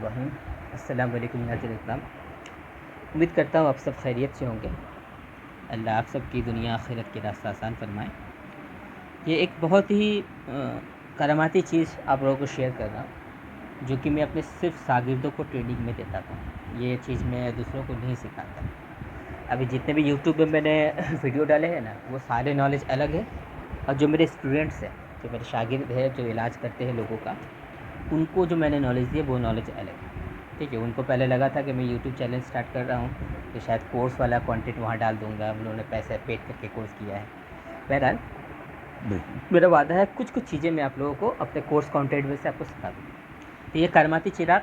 बिस्मिल्लाहिर्रहमानिर्रहीम। अस्सलाम वालेकुम नाज़रीन इस्लाम। उम्मीद करता हूँ आप सब खैरियत से होंगे। अल्लाह आप सब की दुनिया आखिरत के रास्ता आसान फरमाए। ये एक बहुत ही करामाती चीज़ आप लोगों को शेयर कर रहा हूँ, जो कि मैं अपने सिर्फ शागिर्दों को ट्रेनिंग में देता था। ये चीज़ मैं दूसरों को नहीं सिखाता। अभी जितने भी यूट्यूब पे मैंने वीडियो डाले हैं ना, वो सारे नॉलेज अलग है, और जो मेरे स्टूडेंट्स हैं, जो मेरे शागिर्द हैं, जो इलाज करते हैं लोगों का, उनको जो मैंने नॉलेज दी है वो नॉलेज अलग है। ठीक है, उनको पहले लगा था कि मैं यूट्यूब चैनल स्टार्ट कर रहा हूँ तो शायद कोर्स वाला कंटेंट वहाँ डाल दूँगा। हम लोगों ने पैसे पेड करके कोर्स किया है। बहरहाल मेरा वादा है कुछ चीज़ें मैं आप लोगों को अपने कोर्स कंटेंट में से आपको सिखा दूँ। तो ये करमाती चिराग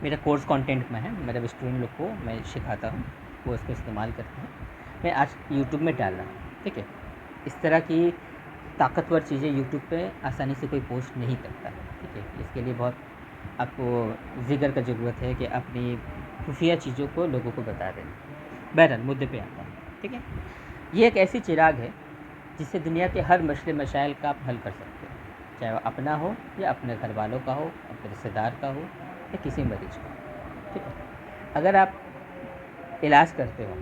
मेरा कोर्स कंटेंट में है। मेरे स्टूडेंट लोग को मैं सिखाता हूँ, वो इसको इस्तेमाल करते हैं। मैं आज यूट्यूब में डाल रहा हूँ। ठीक है, इस तरह की ताकतवर चीज़ें यूट्यूब पे आसानी से कोई पोस्ट नहीं करता है। ठीक है, इसके लिए बहुत आपको ज़िक्र का ज़रूरत है कि अपनी खुफिया चीज़ों को लोगों को बता दें। बहरहाल मुद्दे पे आता है। ठीक है, ये एक ऐसी चिराग है जिससे दुनिया के हर मसले मसाइल का आप हल कर सकते हो, चाहे वो अपना हो या अपने घर वालों का हो, अपने रिश्तेदार का हो या किसी मरीज का। ठीक है, अगर आप इलाज करते हो,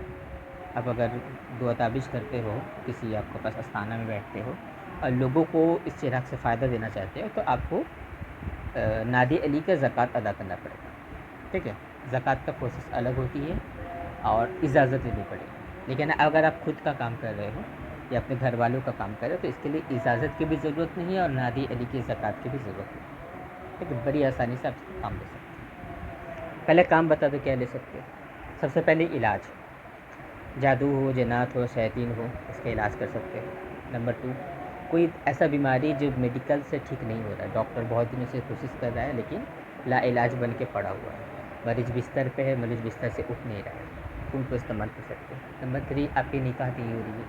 आप अगर दुआ ताबीज़ करते हो, किसी आपके पास अस्थाना में बैठते हो और लोगों को इस चिराग से फ़ायदा देना चाहते हो, तो आपको नादी अली का ज़कात अदा करना पड़ेगा। ठीक है, ज़कात का प्रोसेस अलग होती है और इजाज़त लेनी पड़ेगी। लेकिन अगर आप खुद का काम कर रहे हो या अपने घर वालों का काम कर रहे हो, तो इसके लिए इजाज़त की भी ज़रूरत नहीं है और नादी अली की ज़कात की भी ज़रूरत नहीं है। ठीक है, बड़ी आसानी से आप काम ले सकते हैं। पहले काम बता दो क्या ले सकते हो। सबसे पहले इलाज, जादू हो, जन्नात हो, शैतान हो, इसका इलाज कर सकते हो। नंबर 2, कोई ऐसा बीमारी जो मेडिकल से ठीक नहीं हो रहा है, डॉक्टर बहुत दिनों से कोशिश कर रहा है लेकिन लाइलाज बन के पड़ा हुआ है, मरीज बिस्तर पे है, मरीज बिस्तर से उठ नहीं रहा है, उनको इस्तेमाल कर सकते हैं। नंबर 3, आपकी निकाह नहीं हो रही है,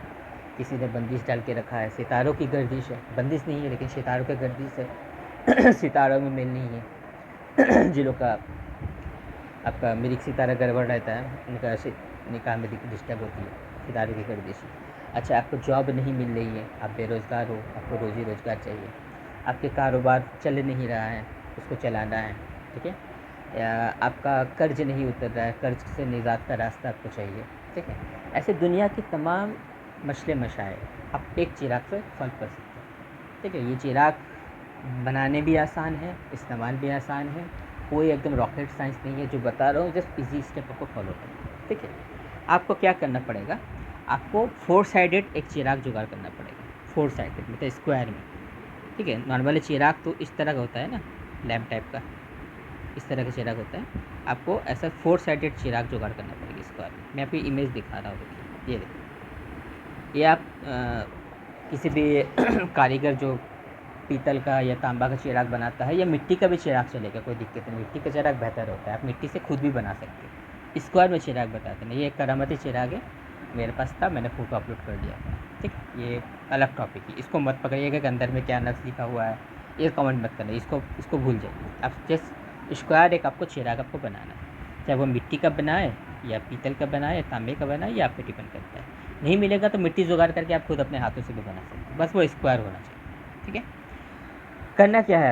किसी ने बंदिश डाल के रखा है, सितारों की गर्दिश है, बंदिश नहीं है लेकिन सितारों की गर्दिश है सितारों में मेल नहीं है जिलों का आपका मिरिक सितारा गड़बड़ रहता है, उनका निकाह में डिस्टर्ब होती है, सितारों की गर्दिश। अच्छा, आपको जॉब नहीं मिल रही है, आप बेरोज़गार हो, आपको रोज़ी रोज़गार चाहिए, आपके कारोबार चल नहीं रहा है, उसको चलाना है। ठीक है, या आपका कर्ज नहीं उतर रहा है, कर्ज से निजात का रास्ता आपको चाहिए। ठीक है, ऐसे दुनिया के तमाम मसले मसाइल आप एक चिराग से सॉल्व कर सकते हैं। ठीक है, ये चिराग बनाने भी आसान है, इस्तेमाल भी आसान है, कोई एकदम रॉकेट साइंस नहीं है। जो बता रहा हूँ जस्ट इजी स्टेप को फॉलो करें। ठीक है, आपको क्या करना पड़ेगा, आपको 4 साइडेड एक चिराग जुगाड़ करना पड़ेगा। 4 साइडेड मतलब स्क्वायर में। ठीक है, नॉर्मली चिराग तो इस तरह का होता है ना, लैम्प टाइप का, इस तरह का चिराग होता है। आपको ऐसा 4 साइडेड चिराग जुगाड़ करना पड़ेगा स्क्वायर में। मैं आपको इमेज दिखा रहा हूँ, देखिए, ये देखिए, ये आप किसी भी कारीगर जो पीतल का या तांबा का चिराग बनाता है या मिट्टी का भी चिराग चलेगा, कोई दिक्कत नहीं। मिट्टी का चिराग बेहतर होता है, आप मिट्टी से खुद भी बना सकते हैं। स्क्वायर में चिराग बताते हैं, ये एक करामती चिराग है, मेरे पास था, मैंने फ़ोटो अपलोड कर दिया था। ठीक, ये अलग टॉपिक है, इसको मत पकड़िएगा कि अंदर में क्या नक्श लिखा हुआ है, ये कमेंट मत करना, इसको भूल जाइए। आप जस्ट स्क्वायर एक आपको चिराग आपको बनाना है, चाहे वो मिट्टी का बनाए या पीतल का बनाए, तांबे का बनाए, या आप पे डिपेंड करता है। नहीं मिलेगा तो मिट्टी जुगाड़ करके आप खुद अपने हाथों से भी बना सकते हैं, बस वो स्क्वायर होना चाहिए। ठीक है, करना क्या है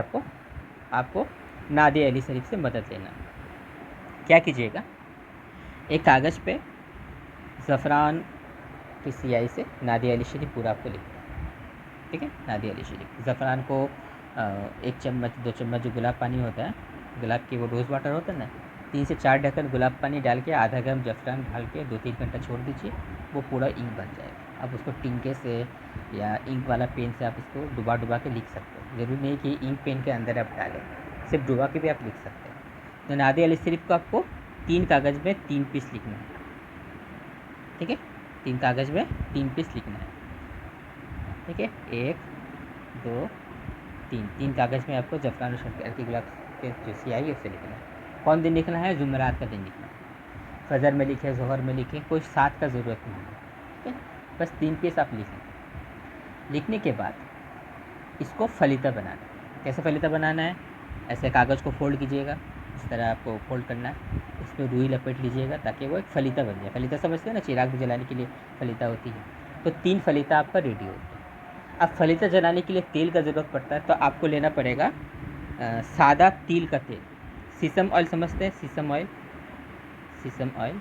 आपको नादे अली शरीफ से मदद लेना है। क्या कीजिएगा, एक कागज़ पे ज़फ़रान की स्याही से नादे अली शरीफ पूरा आपको लिखना है। ठीक है, नादे अली शरीफ, ज़फ़रान को 1 चम्मच 2 चम्मच जो गुलाब पानी होता है, गुलाब की वो रोज़ वाटर होता है ना, 3 से 4 ढक्कन गुलाब पानी डाल के आधा ग्राम ज़फ़रान डाल के 2-3 घंटा छोड़ दीजिए, वो पूरा इंक बन जाएगा। आप उसको टिंके से या इंक वाला पेन से आप इसको डुबा के लिख सकते हो। ज़रूरी नहीं कि इंक पेन के अंदर आप डालें, सिर्फ डुबा के भी आप लिख सकते हैं। तो नादे अली शरीफ को आपको 3 कागज़ में 3 पीस लिखना है। ठीक है, 3 कागज़ में 3 पीस लिखना है। ठीक है, 1 2 3 कागज़ में आपको ज़फ़रान और शक्कर की गुलाब के जो स्याही है उससे लिखना है। कौन दिन लिखना है, जुमेरात का दिन लिखना है। फजर में लिखे, ज़ोहर में लिखे, कोई साथ का ज़रूरत नहीं है। ठीक है, बस 3 पीस आप लिखें। लिखने के बाद इसको फलीता बनाना है। कैसे फलीता बनाना है, ऐसे कागज़ को फोल्ड कीजिएगा, इस तरह आपको फोल्ड करना है, इसमें रुई लपेट लीजिएगा ताकि वो एक फलीता बन जाए। फलीता समझते हैं ना, चिराग जलाने के लिए फलीता होती है। तो 3 फलीता आपका रेडी हो गया। अब फलीता जलाने के लिए तेल का ज़रूरत पड़ता है, तो आपको लेना पड़ेगा सादा तिल का तेल। सीसम ऑयल समझते हैं? सीसम ऑयल, सीसम ऑयल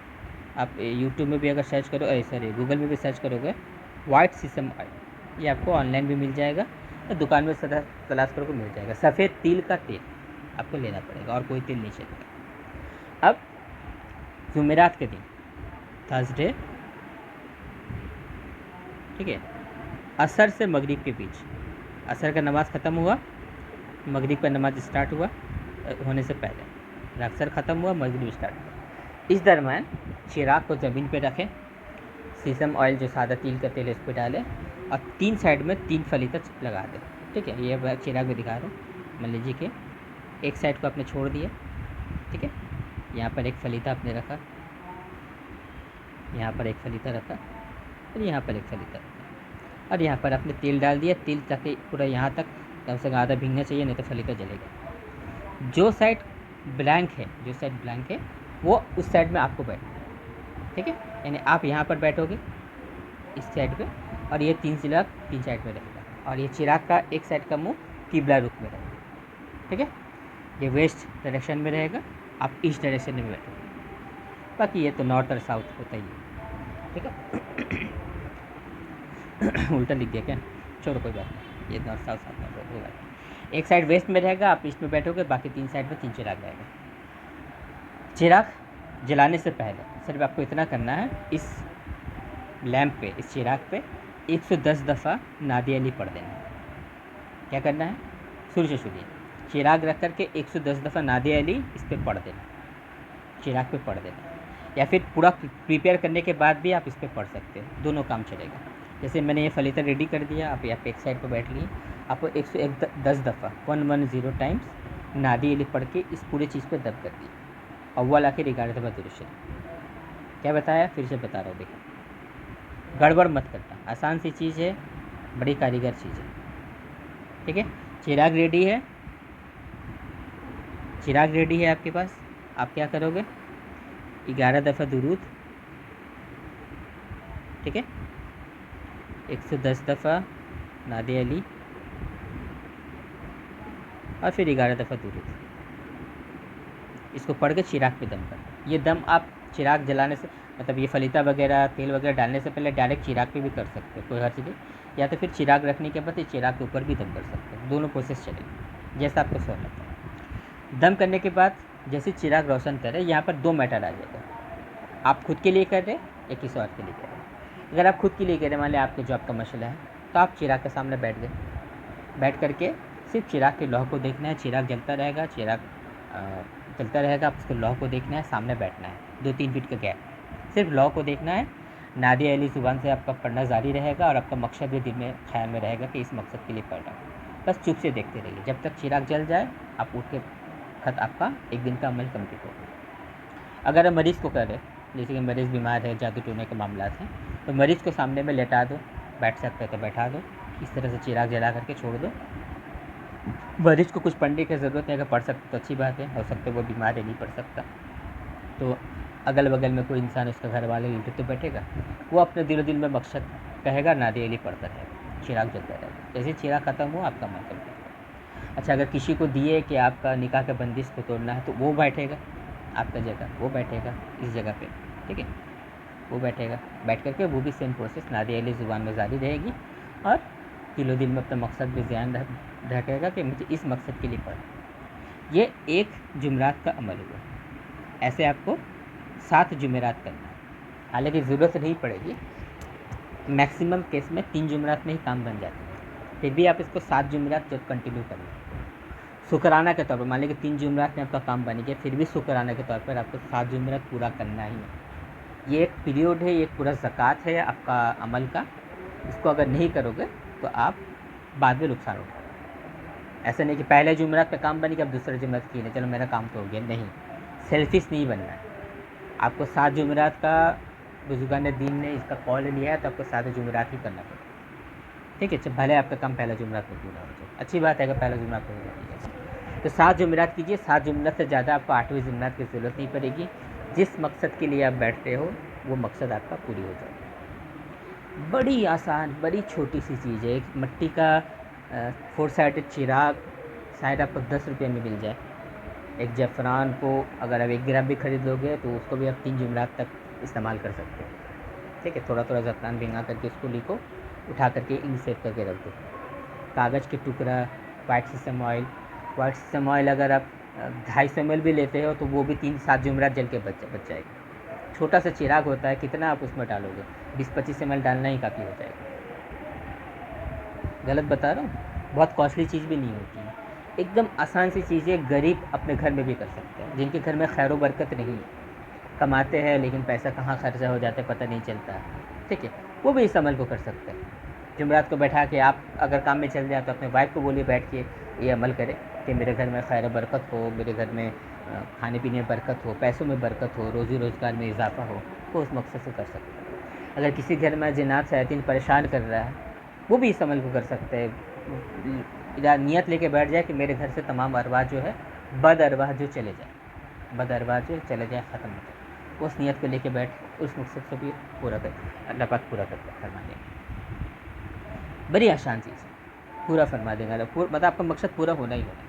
आप यूट्यूब में भी अगर सर्च करो, सॉरी गूगल में भी सर्च करोगे वाइट सीसम ऑयल, ये आपको ऑनलाइन भी मिल जाएगा, तो दुकान में सदा तलाश करोगे मिल जाएगा। सफ़ेद तिल का तेल आपको लेना पड़ेगा, और कोई तेल नहीं चलेगा। अब जुमेरात के दिन, थर्सडे, ठीक है, असर से मगरिब के बीच, असर का नमाज़ ख़त्म हुआ, मगरिब का नमाज स्टार्ट हुआ होने से पहले, असर ख़त्म हुआ, मगरिब स्टार्ट हुआ, इस दरम्यान चिराग को ज़मीन पे रखें, सीसम ऑयल जो सादा तिल का तेल है इस पर डालें, और 3 साइड में 3 फली तक लगा दें। ठीक है, ये चिराग में दिखा रहा हूँ। मान लीजिए कि एक साइड को आपने छोड़ दिया, ठीक है, यहाँ पर एक फलीता आपने रखा, यहाँ पर एक फलीता रखा, और यहाँ पर एक फलीता रखा, और यहाँ पर आपने तेल डाल दिया, तेल ताकि पूरा यहाँ तक कम से कम आधा भीगना चाहिए, नहीं तो फलीता जलेगा। जो साइड ब्लैंक है, जो साइड ब्लैंक है वो उस साइड में आपको बैठना है। ठीक है, यानी आप यहाँ पर बैठोगे इस साइड पे, और ये 3 चिराग 3 साइड में रहेगा, और ये चिराग का एक साइड का मुंह किबला रुख में रहेगा। ठीक है, ये वेस्ट डायरेक्शन में रहेगा, आप ईस्ट डायरेक्शन में बैठोगे। बाकी ये तो नॉर्थ और साउथ होता ही है। ठीक है, उल्टा लिख दिया क्या, छोड़ो कोई बात नहीं, ये नॉर्थ साउथ साउथ होगा। एक साइड वेस्ट में रहेगा, आप ईस्ट में बैठोगे, बाकी 3 साइड में 3 चिराग रहेगा। चिराग जलाने से पहले सिर्फ आपको इतना करना है, इस लैंप पे, इस चिराग पे 110 दफ़ा नादी अली पढ़ देना है। क्या करना है, शुरू से सुनिए, चिराग रख कर के 110 दफ़ा नादी अली इस पर पढ़ देना, चिराग पे पढ़ देना, या फिर पूरा प्रिपेयर करने के बाद भी आप इस पर पढ़ सकते हैं, दोनों काम चलेगा। जैसे मैंने ये फलीता रेडी कर दिया, आप यहाँ पे एक साइड पर बैठ लिए, आपको 110 दफ़ा 110 टाइम्स नादी अली पढ़ के इस पूरे चीज़ पर दब कर दिया, अव्वल आखिर 11 दफ़ा दुरूद शरीफ। क्या बताया, फिर से बता रहा हूँ, देखो गड़बड़ मत करना, आसान सी चीज़ है, बड़ी कारीगर चीज़ है। ठीक है, चिराग रेडी है, चिराग रेडी है आपके पास, आप क्या करोगे, 11 दफ़ा दुरूद, ठीक है, 110 दफ़ा नादे अली, और फिर 11 दफ़ा दुरूद, इसको पढ़ के चिराग पे दम करना। ये दम आप चिराग जलाने से, मतलब ये फलीता वगैरह तेल वगैरह डालने से पहले डायरेक्ट चिराग पे भी कर सकते हो, कोई हर्ज नहीं, या तो फिर चिराग रखने के बाद ये चिराग के ऊपर भी दम कर सकते हो, दोनों प्रोसेस चलेगी जैसा आपको सहूलत है। दम करने के बाद जैसे चिराग रोशन करे, यहाँ पर 2 मैटर आ जाएगा, आप खुद के लिए कर रहे या किसी और के लिए कर रहे। अगर आप खुद के लिए कर रहे, मान लिया आपके जॉब का मसला है, तो आप चिराग के सामने बैठ गए, बैठ करके सिर्फ चिराग के लौह को देखना है, चिराग जलता रहेगा, चिराग चलता रहेगा, आप उसके लौ को देखना है, सामने बैठना है, 2-3 फीट का गैप, सिर्फ लौ को देखना है, नादी अली ज़ुबान से आपका पढ़ना जारी रहेगा, और आपका मकसद भी दिल में ख्याल में रहेगा कि इस मकसद के लिए पढ़ रहा हूँ। बस चुप से देखते रहिए, जब तक चिराग जल जाए आप उठ के खत आपका एक दिन का अमल कंप्लीट होगा। अगर आप मरीज़ को करें, जैसे कि मरीज़ बीमार है, जादू टोने के मामला हैं, तो मरीज़ को सामने में लेटा दो, बैठ सकते हो तो बैठा दो, इस तरह से चिराग जला करके छोड़ दो। मरीज़ को कुछ पढ़ने की ज़रूरत नहीं, अगर पढ़ सकते तो अच्छी बात है, हो सकता है वो बीमार है नहीं पढ़ सकता, तो अगल बगल में कोई इंसान, उसका घर वाले लेटे तो बैठेगा, वो अपने दिल में मकसद कहेगा, नादी अली पढ़ता रहेगा, चिराग जलता रहेगा, जैसे चिराग ख़त्म हो आपका मन कंप्लीट। अच्छा, अगर किसी को दिए कि आपका निकाह का बंदिश को तोड़ना है, तो वो बैठेगा आपका जगह, वो बैठेगा इस जगह पे, ठीक है, वो बैठेगा, बैठ करके वो भी सेम प्रोसेस नादी अली ज़ुबान में जारी रहेगी, और दिल में अपना मकसद भी ध्यान रखेगा कि मुझे इस मकसद के लिए पढ़ा। ये एक जुमेरात का अमल हुआ। ऐसे आपको 7 जुमेरात करना है, हालांकि ज़रूरत नहीं पड़ेगी, मैक्सिमम केस में 3 जुमेरात में ही काम बन जाता है, फिर भी आप इसको 7 जुमेरात जब कंटिन्यू करना, शुक्राना के तौर पर। मान लीजिए 3 जुमेरात में आपका काम बन गया, फिर भी शुक्राना के तौर पर आपको 7 जुमेरात पूरा करना ही है। ये एक पीरियड है, ये पूरा ज़कात है आपका अमल का, इसको अगर नहीं करोगे तो आप बाद में नुकसान होगा। ऐसा नहीं कि पहले जुमेरात पे काम बनी कि अब दूसरे जुमेरात की नहीं, चलो मेरा काम तो हो गया, नहीं, सेल्फिश नहीं बनना है। आपको 7 जुमेरात का बुजुर्गान दीन ने इसका कॉल लिया है, तो आपको 7 जुमेरात ही करना पड़ेगा, ठीक है। अच्छा, भले आपका काम पहला जुमेरात में पूरा हो जाए, अच्छी बात है अगर पहला जुमेरात हो जाए, तो 7 जुमेरात कीजिए। 7 जुमेरात से ज़्यादा आपको 8वीं जुमेरात की ज़रूरत नहीं पड़ेगी। जिस मकसद के लिए आप बैठते हो वो मकसद आपका पूरी हो जाएगा। बड़ी आसान, बड़ी छोटी सी चीज़ है। एक मिट्टी का 4 साइडेड चिराग शायद आपको 10 रुपये में मिल जाए, एक ज़फ़रान को अगर आप 1 ग्राम भी ख़रीद लोगे तो उसको भी आप 3 जुमरात तक इस्तेमाल कर सकते हो। ठीक है, थोड़ा थोड़ा ज़फ़रान भिंगा करके उसको लिखो, उठा करके इंक सेव करके रख दो। कागज़ के टुकड़ा, वाइट सीसम ऑयल अगर आप 250 ml भी लेते हो तो वो भी 3-7 जुमरात जल के बच जाएगा। छोटा सा चिराग होता है, कितना आप उसमें डालोगे, 20-25 ml डालना ही काफ़ी हो जाएगा। गलत बता रहा हूँ? बहुत कॉस्टली चीज़ भी नहीं होती है, एकदम आसान सी चीज़ें गरीब अपने घर में भी कर सकते हैं, जिनके घर में खैर बरकत नहीं है, कमाते हैं लेकिन पैसा कहाँ खर्चा हो जाता है पता नहीं चलता है। ठीक है, वो भी इस अमल को कर सकते हैं। जुमरात को बैठा के आप अगर काम में चल जाए तो अपने वाइफ को बोलिए बैठ के ये अमल करें कि मेरे घर में खैर बरकत हो, मेरे घर में खाने पीने में बरकत हो, पैसों में बरकत हो, रोज़ी रोज़गार में इजाफ़ा हो, वो उस मकसद से कर सकते हैं। अगर किसी घर में जिन्नात शैतान परेशान कर रहा है, वो भी इस अमल को कर सकते हैं। नियत लेके बैठ जाए कि मेरे घर से तमाम अरवाह जो है, बद अरवाह जो चले जाए, ख़त्म हो जाए, उस नियत को लेके बैठ उस मकसद से भी पूरा कर, अल्लाह पाक पूरा करके फरमा देंगे। बड़ी आसान चीज़ है, पूरा फरमा देगा मतलब आपका मकसद पूरा होना ही होना है।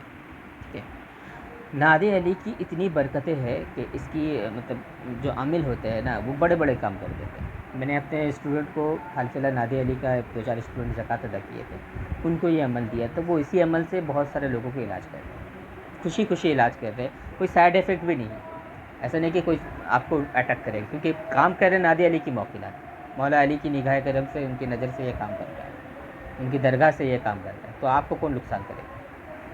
ठीक है, नादे अली की इतनी बरकतें हैं कि इसकी मतलब जो आमिल होते हैं ना, वो बड़े बड़े काम कर देते हैं। मैंने अपने स्टूडेंट को हाल फिलहाल नादे अली का 2-4 स्टूडेंट ज़कात अदा किए थे, उनको ये अमल दिया, तो वो इसी अमल से बहुत सारे लोगों का इलाज कर रहे हैं, खुशी खुशी इलाज कर रहे हैं, कोई साइड इफ़ेक्ट भी नहीं है। ऐसा नहीं कि कोई आपको अटैक करेगा, क्योंकि काम कर रहे हैं नादे अली की मौकिलात, मौला अली की निगाह करम से, उनकी नज़र से ये काम कर रहा है, उनकी दरगाह से ये काम कर रहा है, तो आपको कौन नुकसान करेगा।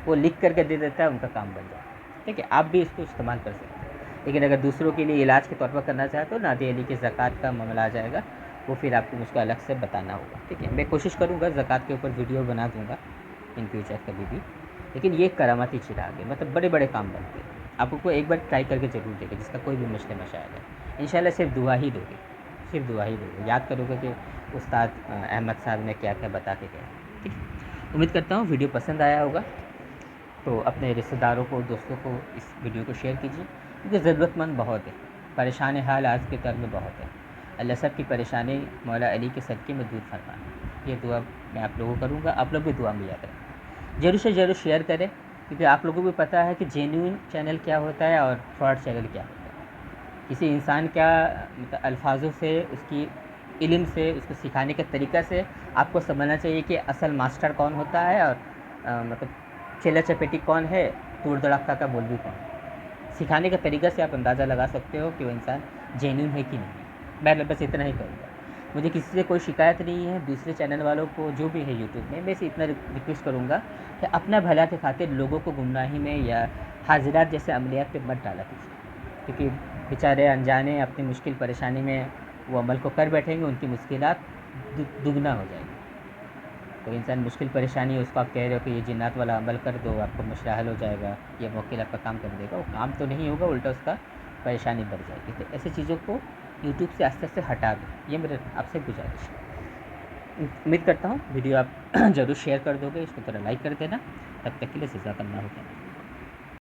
वो लिख करके दे देता है, उनका काम बन जाता है। ठीक है, आप भी इसको इस्तेमाल कर सकते हैं, लेकिन अगर दूसरों के लिए इलाज के तौर पर करना चाहे तो नादे अली की ज़कात का मामला आ जाएगा, वो फिर आपको मुझको अलग से बताना होगा। ठीक है, मैं कोशिश करूँगा ज़कात के ऊपर वीडियो बना दूँगा इन फ्यूचर कभी भी, लेकिन ये करामाती चिराग है, मतलब बड़े बड़े काम बनते हैं। आपको एक बार ट्राई करके ज़रूर देखें, जिसका कोई भी मसला मशाइल है, इंशाल्लाह सिर्फ दुआ ही दोगे, सिर्फ दुआ ही दोगे, याद करोगे कि उस्ताद अहमद साहब ने क्या क्या बता के गया। ठीक है, उम्मीद करता हूँ वीडियो पसंद आया होगा, तो अपने रिश्तेदारों को, दोस्तों को इस वीडियो को शेयर कीजिए, क्योंकि ज़रूरतमंद बहुत है, परेशान हाल आज के दौर में बहुत है। अल्लाह सब की परेशानी मौला अली के सदक़े में दूर फरमाए, ये दुआ मैं आप लोगों को करूँगा, आप लोग भी दुआ में याद रखें, ज़रूर से ज़रूर शेयर करें, क्योंकि आप लोगों को भी पता है कि जेन्युइन चैनल क्या होता है और फ्रॉड चैनल क्या होता है। किसी इंसान क्या मतलब अल्फाजों से, उसकी इल्म से, उसको सिखाने के तरीक़ा से आपको समझना चाहिए कि असल मास्टर कौन होता है और मतलब चेला चपेटी कौन है, तूड़ दड़क्का का मौलवी कौन है। सिखाने के तरीक़ा से आप अंदाज़ा लगा सकते हो कि वो इंसान जेन्युइन है कि नहीं। मैं बस इतना ही कहूँगा, मुझे किसी से कोई शिकायत नहीं है, दूसरे चैनल वालों को जो भी है यूट्यूब में, मैं से इतना रिक्वेस्ट करूँगा कि अपना भला के खातिर लोगों को गुमराही में या हाजिरात जैसे अमलियात पे मत डाला कीजिए, क्योंकि बेचारे अनजाने अपनी मुश्किल परेशानी में वो अमल को कर बैठेंगे, उनकी मुश्किलात दुगना हो जाएगी। तो इंसान मुश्किल परेशानी है, उसको आप कह रहे हो कि ये जिन्नात वाला अमल कर दो, आपको मसला हल हो जाएगा, ये वकील आपका काम कर देगा, वो काम तो नहीं होगा, उल्टा उसका परेशानी बढ़ जाएगी। तो ऐसी चीज़ों को यूट्यूब से आस्ते आस्ते हटा दो, ये मेरे आपसे गुजारिश है। उम्मीद करता हूँ वीडियो आप ज़रूर शेयर कर दोगे, इसको थोड़ा लाइक कर देना। तब तक के लिए जज़ाकल्लाहु खैर।